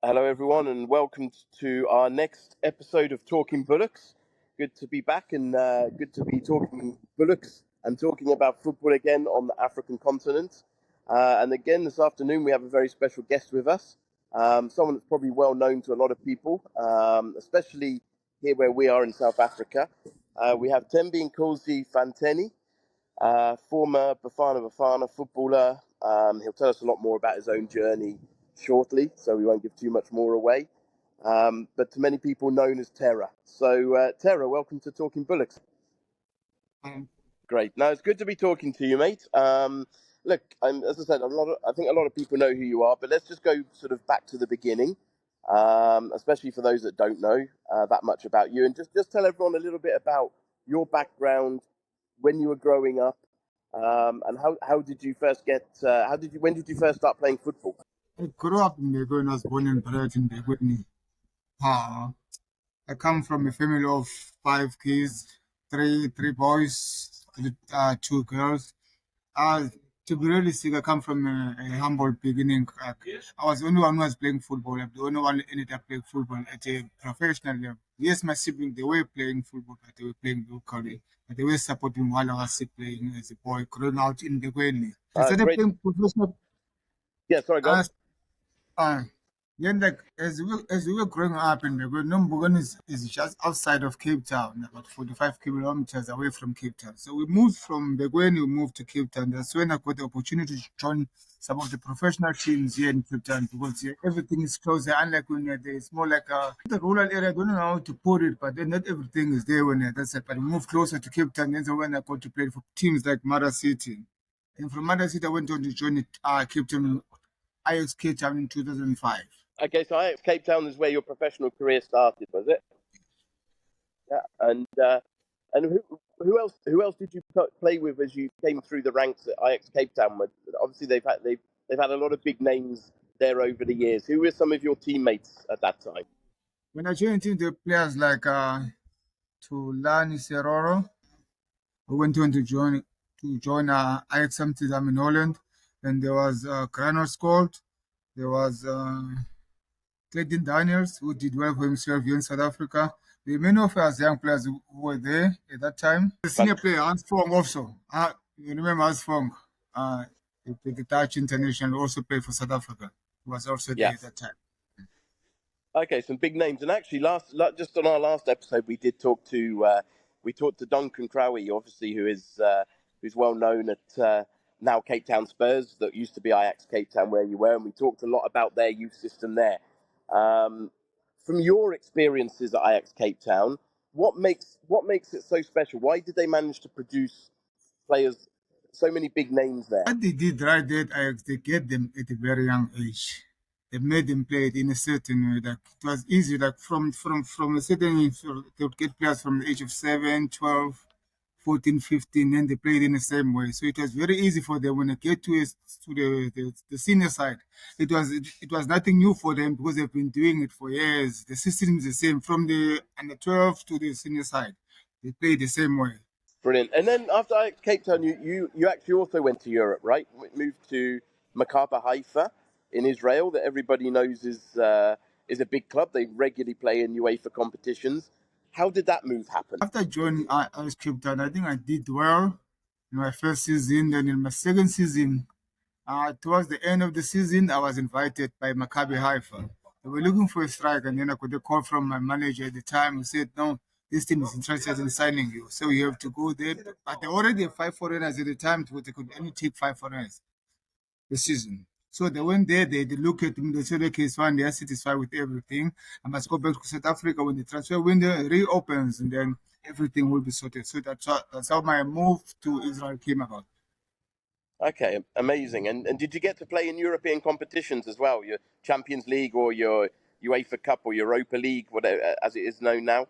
Hello, everyone, and welcome to our next episode of Talking Bullocks. Good to be back and good to be talking Bullocks and talking about football again on the African continent. And again, this afternoon, we have a very special guest with us, someone that's probably well known to a lot of people, especially here where we are in South Africa. We have Thembinkosi Fanteni, former Bafana footballer. He'll tell us a lot more about his own journey shortly, so we won't give too much more away. But to many people known as Terra. So, Terra, welcome to Talking Bullocks. Great. Now, it's good to be talking to you, mate. Look, as I said, I think a lot of people know who you are, but let's just go sort of back to the beginning, especially for those that don't know that much about you, and just tell everyone a little bit about your background, when you were growing up, and how did you first when did you first start playing football? I grew up in Mbekweni. I was born and bred in Mbekweni. I come from a family of 5 kids, three boys, two girls. To be realistic, I come from a humble beginning. I was the only one who was playing football. I'm the only one who ended up playing football at a professional level. Yes, my siblings, they were playing football, but they were playing locally. But they were supporting while I was still playing as a boy, growing out in Mbekweni. I started playing professional. Yeah, sorry, go on. Then, like as we were growing up in Mbekweni, Mbekweni is just outside of Cape Town, about 45 kilometers away from Cape Town. So we moved from Mbekweni, we moved to Cape Town. That's when I got the opportunity to join some of the professional teams here in Cape Town, because here everything is closer. Unlike when you're there, it's more like the rural area. I don't know how to put it, but then not everything is there when you're that's it. But we moved closer to Cape Town. That's when I got to play for teams like Mara City. And from Mara City, I went on to join Cape Town, Ajax Cape Town in 2005. Okay, so Ajax Cape Town is where your professional career started, was it? Yeah, and who else did you play with as you came through the ranks at Ajax Cape Town? Obviously, they've had a lot of big names there over the years. Who were some of your teammates at that time? When I joined the players like Tulani Seroro, who went on to join Ajax Amsterdam in Holland, and there was Granor Scott, there was Clayton Daniels, who did well for himself here in South Africa. There were many of us young players who were there at that time. The senior player, Hans Fong, also. You remember Hans Fong? The Dutch international, also played for South Africa. He was also there at that time. Okay, some big names. And actually, just on our last episode, we did talk to Duncan Crowley, obviously, who's well known at now Cape Town Spurs, that used to be Ajax Cape Town, where you were, and we talked a lot about their youth system there. From your experiences at Ajax Cape Town, what makes it so special? Why did they manage to produce players, so many big names there? What they did right there at Ajax, they get them at a very young age. They made them play it in a certain way. Like it was easy, like from a certain age, they would get players from the age of 7, 12, 14, 15, and they played in the same way. So it was very easy for them when they get to the senior side. It was nothing new for them because they've been doing it for years. The system is the same from the under 12 to the senior side. They play the same way. Brilliant. And then after Ajax Cape Town, you actually also went to Europe, right? Moved to Maccabi Haifa in Israel, that everybody knows is a big club. They regularly play in UEFA competitions. How did that move happen? After joining Ajax Cape Town, I think I did well in my first season. Then in my second season, towards the end of the season, I was invited by Maccabi Haifa. They were looking for a striker, and then I got a call from my manager at the time who said, no, this team is interested in signing you, so you have to go there. But they already have 5 foreigners at the time, but they could only take 5 foreigners this season. So they went there, they look at them, they said, okay, it's fine, they are satisfied with everything. I must go back to South Africa when the transfer window reopens, and then everything will be sorted. So that's how my move to Israel came about. Okay, amazing. And did you get to play in European competitions as well? Your Champions League or your UEFA Cup or Europa League, whatever, as it is known now?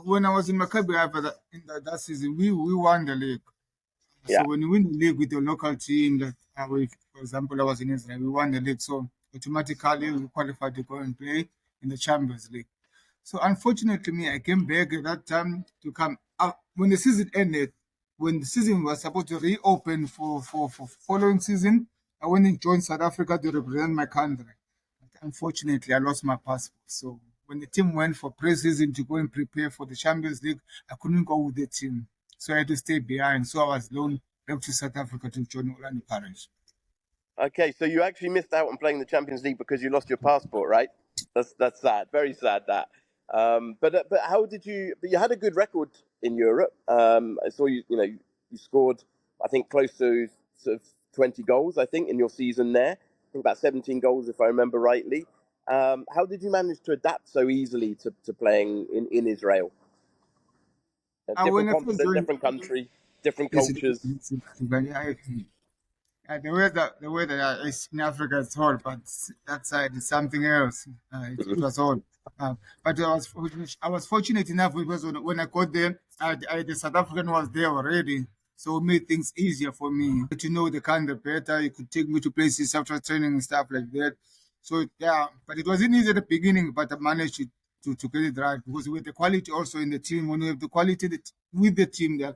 When I was in Maccabi Haifa in that season, we won the league. So when you win the league with your local team, for example, I was in Israel, we won the league. So automatically we qualified to go and play in the Champions League. So unfortunately, I came back at that time to come up when the season ended. When the season was supposed to reopen for following season, I went and joined South Africa to represent my country. unfortunately, I lost my passport. So when the team went for pre-season to go and prepare for the Champions League, I couldn't go with the team. So I had to stay behind. So I was loaned back to South Africa to join Orlando Pirates. Okay, so you actually missed out on playing the Champions League because you lost your passport, right? That's sad, very sad that. But how did you? But you had a good record in Europe. I saw you scored, I think, close to sort of 20 goals, I think, in your season there. I think about 17 goals, if I remember rightly. How did you manage to adapt so easily to playing in Israel? A different When I first continent, joined, different country, different yes, cultures. the weather is in Africa is hot, but that side is something else. It was hot. But I was fortunate enough because when I got there, the South African was there already, so it made things easier for me. To know the country better, you could take me to places after training and stuff like that. So yeah, but it wasn't easy at the beginning, but I managed to get it right because with the quality also in the team, when you have the quality with the team that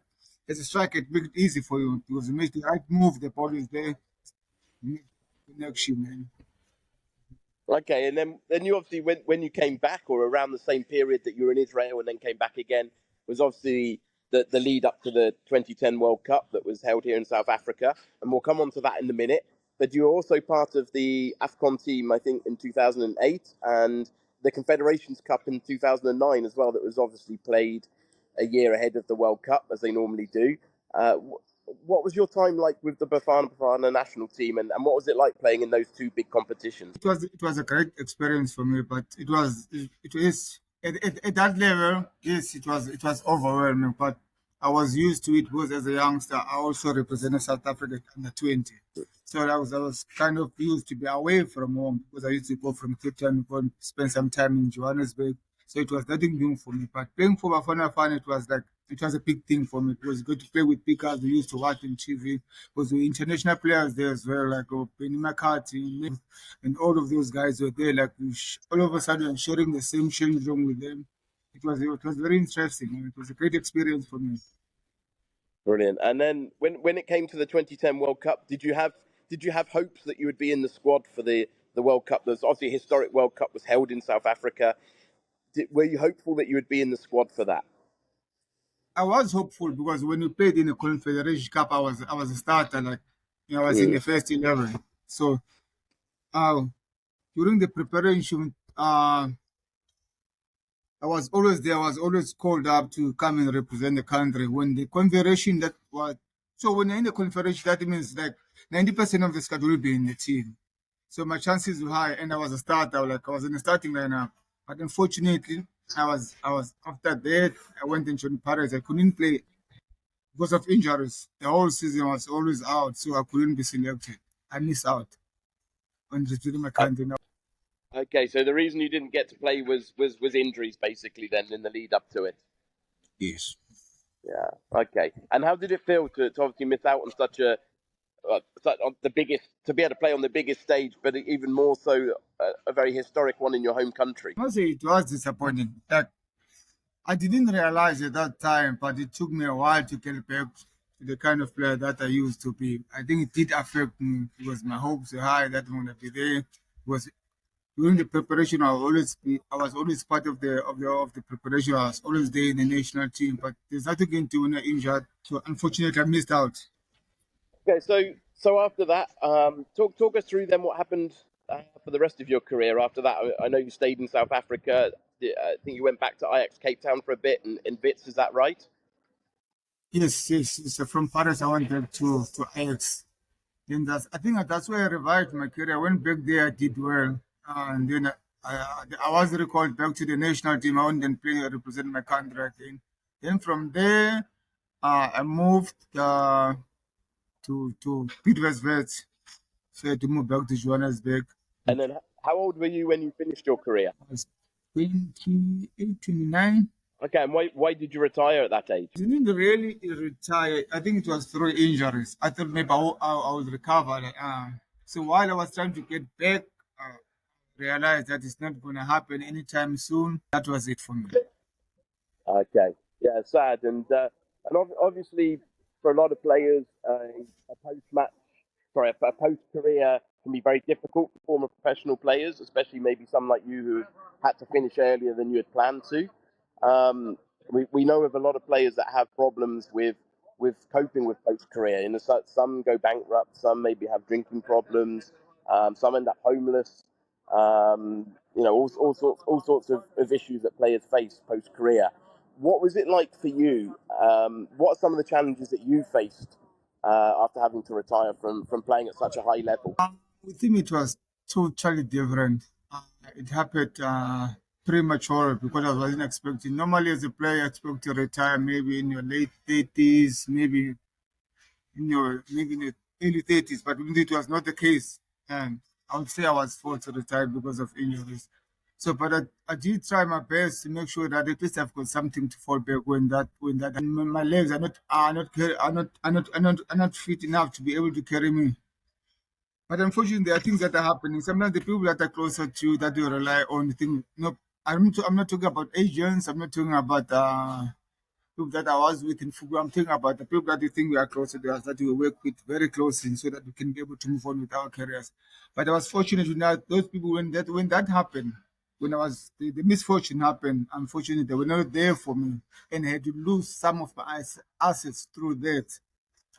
as a striker, it makes it easy for you because you make the right move, the ball is there, you make the next you, man. Okay, and then you obviously when you came back or around the same period that you were in Israel and then came back again was obviously the lead up to the 2010 World Cup that was held here in South Africa, and we'll come on to that in a minute. But you were also part of the AFCON team, I think, in 2008 and the Confederations Cup in 2009 as well. That was obviously played a year ahead of the World Cup as they normally do. Uh, what was your time like with the Bafana national team, and what was it like playing in those two big competitions? It was a great experience for me, but it is at that level. Yes, it was overwhelming, but I was used to it because as a youngster, I also represented South Africa under 20. So I was kind of used to be away from home because I used to go from Cape Town, go and spend some time in Johannesburg. So it was nothing new for me. But playing for Bafana Fan, it was a big thing for me because good to play with big guys we used to watch on TV. Because the international players there as well, like Benny McCarthy, and all of those guys were there. Like all of a sudden, sharing the same change room with them. It was very interesting. And it was a great experience for me. Brilliant. And then when it came to the 2010 World Cup, did you have hopes that you would be in the squad for the World Cup? There's obviously a historic World Cup was held in South Africa. Were you hopeful that you would be in the squad for that? I was hopeful because when we played in the Confederation Cup, I was a starter. Like I was in Mm. the first 11. So uh, during the preparation, I was always there. I was always called up to come and represent the country. When the confederation that was so when you're in the confederation, that means like 90% of the squad will be in the team. So my chances were high, and I was a starter. Like I was in the starting lineup. But unfortunately, I was after that. I went into Paris. I couldn't play because of injuries. The whole season I was always out, so I couldn't be selected. I missed out on representing my Uh, country. Now, Okay, so the reason you didn't get to play was injuries basically then in the lead up to it. yes. Yeah. Okay. And how did it feel to obviously miss out on on the biggest to be able to play on the biggest stage, but even more so a very historic one in your home country? I must say it was disappointing. Like I didn't realize at that time, but it took me a while to get back to the kind of player that I used to be. I think it did affect me because my hopes were high that I'm gonna be there. Was during the preparation, I was always part of the preparation. I was always there in the national team, but there's nothing going to when I injured. So unfortunately, I missed out. Okay, so after that, talk us through then what happened for the rest of your career after that. I know you stayed in South Africa. I think you went back to Ajax Cape Town for a bit and bits. Is that right? Yes, yes. So from Paris, I went back to Ajax. Then I think that's where I revived my career. I went back there, I did well, and then I was recalled back to the national team. I went and played, represent my country again. Then from there, I moved to Pietersburg, so I had to move back to Johannesburg. And then how old were you when you finished your career? I was 28, 29. Okay, and why did you retire at that age? I didn't really retire. I think it was through injuries. I thought maybe I would recover. So while I was trying to get back, uh, realized that it's not going to happen anytime soon. That was it for me. Okay, yeah, sad, and obviously for a lot of players, a post match, sorry, a post career can be very difficult for former professional players, especially maybe some like you who had to finish earlier than you had planned to. Um, we know of a lot of players that have problems with coping with post career. You know, some go bankrupt, some maybe have drinking problems, some end up homeless. You know, all sorts of issues that players face post career. What was it like for you? What are some of the challenges that you faced after having to retire from playing at such a high level? With him, it was totally different. It happened premature because I wasn't expecting. Normally, as a player, you expect to retire maybe in your late 30s, maybe in your early 30s, but it was not the case. And I would say I was forced to retire because of injuries. So, but I did try my best to make sure that at least I've got something to fall back when that and my legs are not fit enough to be able to carry me. But unfortunately, there are things that are happening. Sometimes the people that are closer to you that you rely on think, no, I'm not talking about agents. I'm not talking about people that I was with in football. I'm talking about the people that you think we are closer to us, that we work with very closely so that we can be able to move on with our careers. But I was fortunate enough, those people, when that happened, when I was the misfortune happened, unfortunately, they were not there for me and I had to lose some of my assets through that.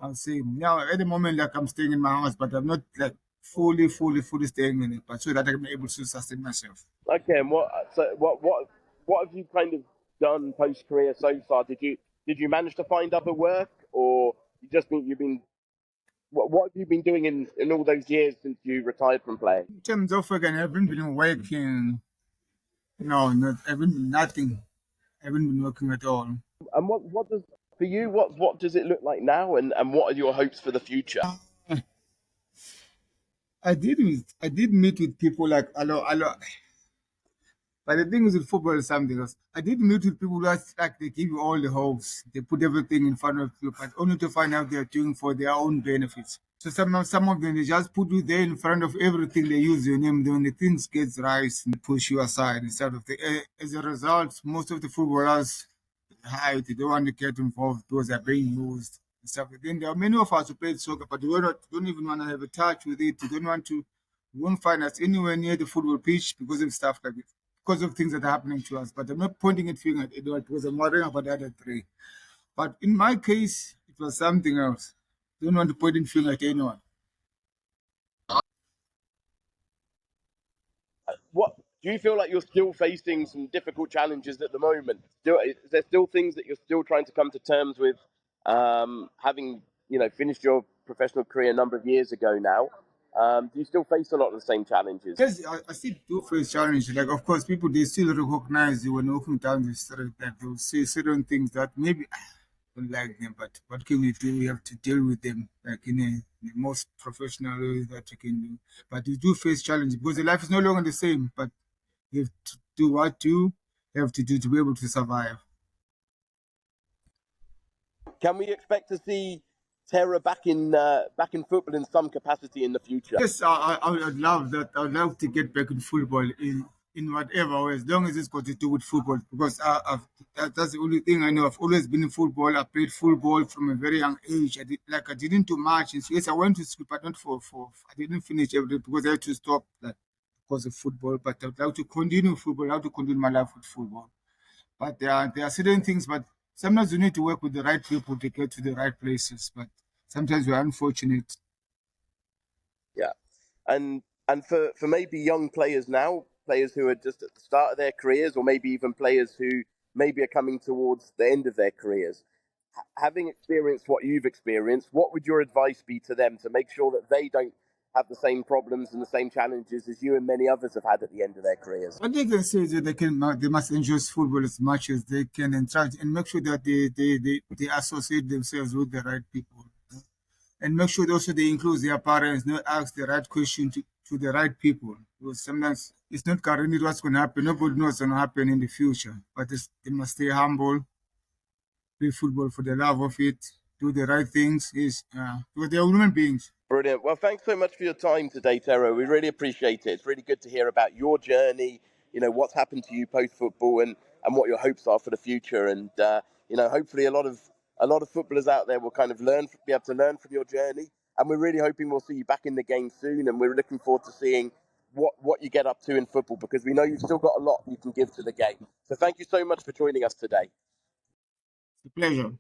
I'll say now at the moment, like I'm staying in my house, but I'm not like fully staying in it, but so that I'm able to sustain myself. Okay, and what have you kind of done post career so far? Did you manage to find other work, or you've been what have you been doing in all those years since you retired from playing? In terms of work, I haven't been working. No, not I haven't been nothing. I haven't been working at all. And what does for you what does it look like now, and what are your hopes for the future? I did meet with people like a lot. But the thing is with football is something else. I did meet with people that like they give you all the hopes. They put everything in front of you, but only to find out they're doing for their own benefits. So some of them they just put you there in front of everything. They use your name. Then when the things gets right and push you aside instead of the. As a result, most of the footballers hide. They don't want to get involved because they're being used and stuff. Then there are many of us who play soccer, but we don't even want to have a touch with it. We don't want to. We won't find us anywhere near the football pitch because of stuff like this, because of things that are happening to us. But I'm not pointing a finger at Edward because I'm worrying about the other three. But in my case, it was something else. Don't want to point a finger at anyone. What do you feel like you're still facing some difficult challenges at the moment? Is there still things that you're still trying to come to terms with, having finished your professional career a number of years ago now? Do you still face a lot of the same challenges? Yes, I still do face challenges. Like, of course, people they still recognize you when walking down the street. Like, they'll say certain things that maybe don't like them, but what can we do? We have to deal with them, like in the most professional way that you can do. But you do face challenges because the life is no longer the same. But you have to do what you have to do to be able to survive. Can we expect to see Terra back in football in some capacity in the future? Yes, I would love that. I would love to get back in football in whatever way, as long as it's got to do with football. Because that's the only thing I know. I've always been in football. I played football from a very young age. I didn't do much. And so, yes, I went to school, but not for I didn't finish everything because I had to stop like because of football. But I'd like to continue football. I have to continue my life with football. But there are certain things, but sometimes you need to work with the right people to get to the right places. But sometimes we're unfortunate. Yeah, and for maybe young players now, players who are just at the start of their careers, or maybe even players who maybe are coming towards the end of their careers, having experienced what you've experienced, what would your advice be to them to make sure that they don't have the same problems and the same challenges as you and many others have had at the end of their careers? What they can say is that they must enjoy football as much as they can and try and make sure that they associate themselves with the right people. And make sure also they include their parents, not ask the right question to the right people. Because sometimes it's not guaranteed what's going to happen. Nobody knows what's going to happen in the future. But they must stay humble, play football for the love of it, do the right things. Because they're human beings. Brilliant. Well, thanks so much for your time today, Tero. We really appreciate it. It's really good to hear about your journey, what's happened to you post football, and what your hopes are for the future. And hopefully a lot of footballers out there will kind of be able to learn from your journey, and we're really hoping we'll see you back in the game soon. And we're looking forward to seeing what you get up to in football, because we know you've still got a lot you can give to the game. So thank you so much for joining us today. It's a pleasure.